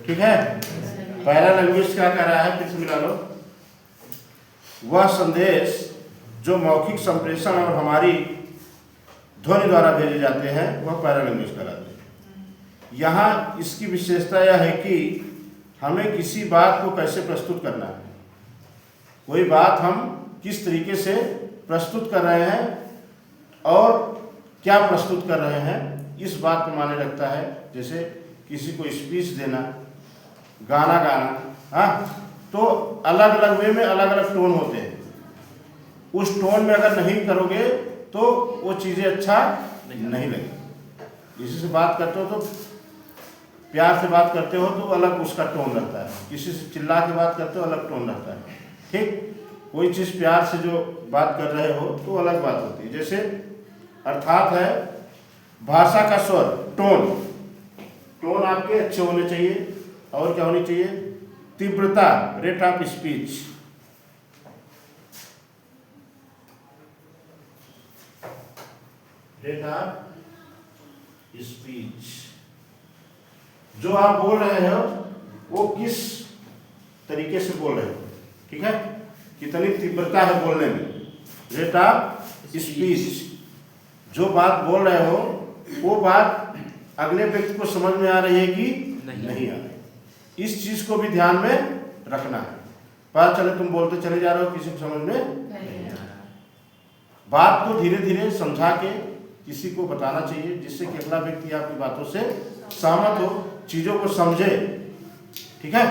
ठीक है। Para language क्या कह रहा है, फिर से मिला लो। वह संदेश जो मौखिक संप्रेषण और हमारी ध्वनि द्वारा भेजे जाते हैं वह पैरा लैंग्वेज कहलाते हैं। यहाँ इसकी विशेषता यह है कि हमें किसी बात को कैसे प्रस्तुत करना है, कोई बात हम किस तरीके से प्रस्तुत कर रहे हैं और क्या प्रस्तुत कर रहे हैं, इस बात पर मायने रखता है। जैसे किसी को स्पीच देना, गाना गाना, हाँ, तो अलग अलग वे में अलग अलग टोन होते हैं। उस टोन में अगर नहीं करोगे तो वो चीज़ें अच्छा नहीं लगेगी। किसी से बात करते हो तो प्यार से बात करते हो तो अलग उसका टोन रहता है, किसी से चिल्ला के बात करते हो अलग टोन रहता है। ठीक, कोई चीज़ प्यार से जो बात कर रहे हो तो अलग बात होती है। जैसे अर्थात है भाषा का स्वर, टोन, टोन आपके अच्छे होने चाहिए। और क्या होनी चाहिए, तीव्रता, rate of speech, rate of speech, जो आप बोल रहे हो वो किस तरीके से बोल रहे हो, ठीक है, कितनी तीव्रता है बोलने में, रेट ऑफ स्पीच। जो बात बोल रहे हो वो बात अगले व्यक्ति को समझ में आ रही है कि नहीं आ रही, इस चीज को भी ध्यान में रखना है। पता चले तुम बोलते चले जा रहे हो, किसी को समझ में नहीं आ रहा। बात को धीरे धीरे समझा के किसी को बताना चाहिए, जिससे कि अगला व्यक्ति आपकी बातों से सहमत हो, चीजों को समझे। ठीक है,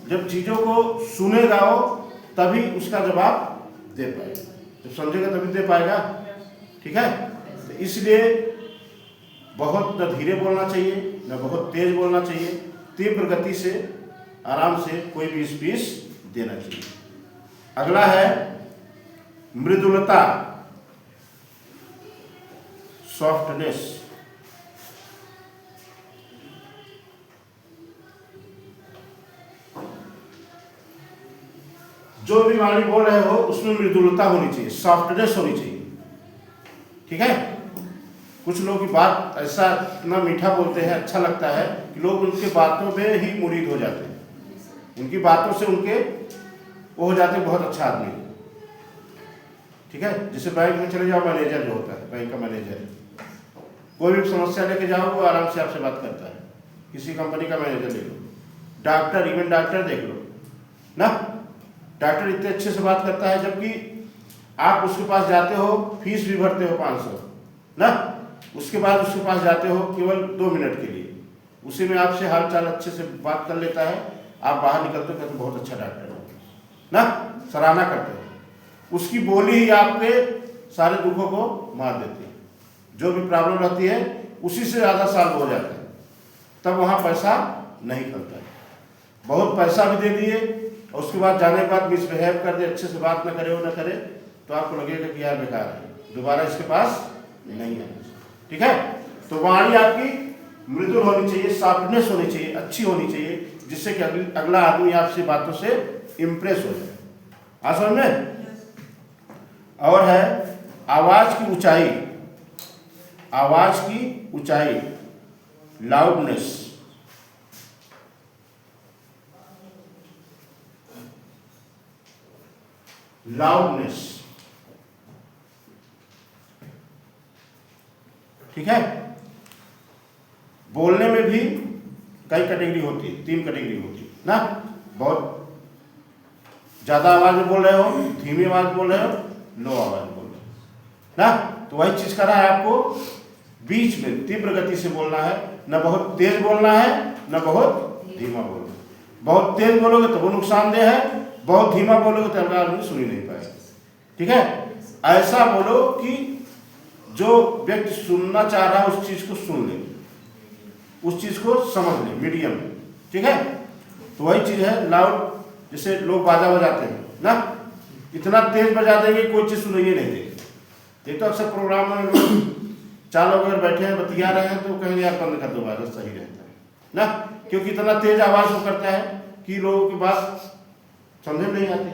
जब चीजों को सुनेगा वो तभी उसका जवाब दे पाएगा, जब समझेगा तभी दे पाएगा। ठीक है, तो इसलिए बहुत न धीरे बोलना चाहिए न बहुत तेज बोलना चाहिए, तीव्र गति से आराम से कोई भी स्पीच देना चाहिए। अगला है मृदुलता, सॉफ्टनेस। जो भी वाणी बोल रहे हो उसमें मृदुलता होनी चाहिए, सॉफ्टनेस होनी चाहिए। ठीक है, कुछ लोग की बात ऐसा इतना मीठा बोलते हैं, अच्छा लगता है कि लोग उनके बातों पे ही मुरीद हो जाते हैं, उनकी बातों से उनके वो हो जाते हैं बहुत अच्छा आदमी। ठीक है, जैसे बैंक में चले जाओ, मैनेजर जो होता है, बैंक का मैनेजर, कोई भी समस्या लेके जाओ वो आराम से आपसे बात करता है। किसी कंपनी का मैनेजर ले लो, डॉक्टर, इवन डॉक्टर देख लो ना, डॉक्टर इतने अच्छे से बात करता है, जबकि आप उसके पास जाते हो, फीस भी भरते हो 500 ना, उसके बाद उसके पास जाते हो केवल 2 मिनट के लिए, उसी में आपसे हाल चाल अच्छे से बात कर लेता है, आप बाहर निकलते हो कहते बहुत अच्छा डॉक्टर हो ना, सराहना करते हो। उसकी बोली ही आपके सारे दुखों को मार देती है, जो भी प्रॉब्लम रहती है उसी से ज़्यादा सॉल्व हो जाता है, तब वहाँ पैसा नहीं खलता है। बहुत पैसा भी दे दिए और उसके बाद जाने के बाद मिसबिहेव कर दे, अच्छे से बात ना करे, वो ना करे, तो आपको लगेगा कि यार बेकार है, दोबारा इसके पास नहीं है। ठीक है, तो वाणी आपकी मृदुल होनी चाहिए, सॉफ्टनेस होनी चाहिए, अच्छी होनी चाहिए, जिससे कि अगला आदमी आपसे बातों से इम्प्रेस हो जाए। आ समझ में? और है आवाज की ऊंचाई, आवाज की ऊंचाई, लाउडनेस। लाउडनेस, ठीक है, बोलने में भी कई कैटेगरी होती है, 3 कैटेगरी होती है ना। बहुत ज्यादा आवाज में बोल रहे हो, धीमी आवाज बोल रहे हो, लो आवाज बोल रहे हो ना, तो वही चीज कर रहा है आपको, बीच में तीव्र गति से बोलना है, न बहुत तेज बोलना है न बहुत धीमा बोलना है। बहुत तेज बोलोगे तो वो नुकसानदेह है, बहुत धीमा बोलोगे तो अगला आदमी सुन ही नहीं पाएगा। ठीक है, ऐसा बोलो कि जो व्यक्ति सुनना चाह रहा है उस चीज को सुन ले, उस चीज को समझ ले, मीडियम। ठीक है, तो वही चीज है लाउड। जैसे लोग बाजा बजाते हैं ना, इतना तेज बजा देंगे कोई चीज सुनाई नहीं देगी। ये तो अक्सर प्रोग्राम में लोग 4 लोग अगर बैठे हैं बतिया रहे हैं तो कहेंगे यार बंद कर दो बाजा, सही रहता है ना, क्योंकि इतना तेज आवाज वो करता है कि लोगों की बात समझ में नहीं आती।